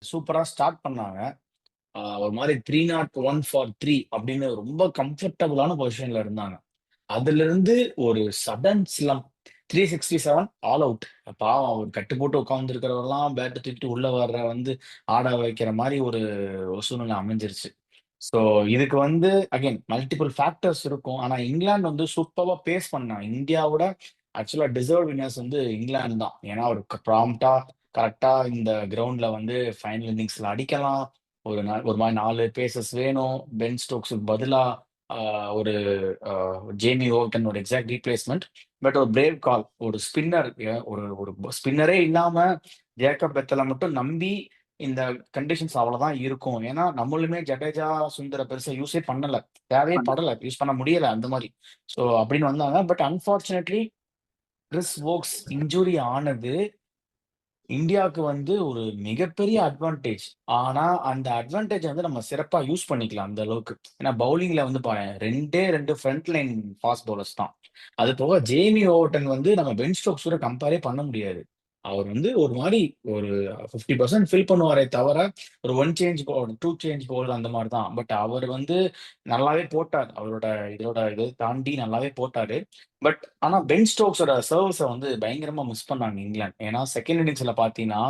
சூப்பரா ஸ்டார்ட் பண்ணாங்க. ஒரு மாரி 301 ஃபார் 3 அப்படின்னு ரொம்ப கம்ஃபர்டபுளான பொசிஷன்ல இருந்தாங்க. அதிலிருந்து ஒரு சடன் ஸ்லம்ப் 367 ஆல் அவுட். பாவம் அவர் கட்டு போட்டு உட்கார்ந்திருக்கிறவர்லாம் பேட்ட தூக்கிட்டு உள்ள வர்ற ஆட வைக்கிற மாரி ஒரு சூழ்நிலை அமைஞ்சிருச்சு. ஸோ இதுக்கு அகைன் மல்டிபிள் ஃபேக்டர்ஸ் இருக்கும். ஆனா இங்கிலாந்து சூப்பர்வா பேஸ் பண்ணாங்க. இந்தியாவோட ஆக்சுவலா டிசர்வ்ட் வின்னர்ஸ் இங்கிலாந்து தான். ஏன்னா ஒரு ப்ராம்ப்ட்டா கரெக்ட்டா இந்த கிரவுண்ட்ல ஃபைனல் இன்னிங்ஸ்ல அடிக்கலாம். ஒரு மாரி 4 பேசர்ஸ் வேணும். பென் ஸ்டோக்ஸ்க்கு பதிலா அ ஒரு அ ஜேமி ஓவர்டனோட எக்ஸாக்ட் ரீப்ளேஸ்மென்ட். பட் ஒரு பிரேவ் கால். ஒரு ஸ்பின்னர் ஒரு ஒரு ஸ்பின்னரே இல்லாம ஜேக்கப் பெத்தல மட்டும் நம்பி இந்த கண்டிஷன்ஸ் அவ்வளவுதான் இருக்கும். ஏன்னா நம்மளுமே ஜடேஜா, சுந்தர பெருசா யூஸே பண்ணல. தேவையே படல. யூஸ் பண்ண முடியல அந்த மாரி. ஸோ அப்படின்னு வந்தாங்க. But unfortunately Chris Woakes injury ஆனது இந்தியாவுக்கு ஒரு மிகப்பெரிய அட்வான்டேஜ். ஆனா, அந்த அட்வான்டேஜ நம்ம சிறப்பா யூஸ் பண்ணிக்கலாம் அந்த அளவுக்கு. ஏன்னா பவுலிங்ல பாரேன் 2டே 2 ஃப்ரண்ட் லைன் ஃபாஸ்ட் பவுலர்ஸ் தான். அது போக ஜேமி ஓவர்டன் நம்ம பென் ஸ்டோக்ஸ் கூட கம்பேரே பண்ண முடியாது. அவர் ஒரு மாரி ஒரு 50% ஃபில் பண்ணுவாரே தவிர, ஒரு 1 சேஞ்ச் பவுல், 2 சேஞ்ச் பவுல் அந்த மாரி தான். பட் அவர் நல்லாவே போட்டார். அவரோட இத தாண்டி நல்லாவே போட்டாரு. பட் ஆனா பென் ஸ்டோக்ஸோட சர்வ்ஸ பயங்கரமா மிஸ் பண்ணாங்க இங்கிலாந்து. ஏன்னா 2ண்ட் இன்னிங்ஸ்ல பார்த்தீங்கன்னா,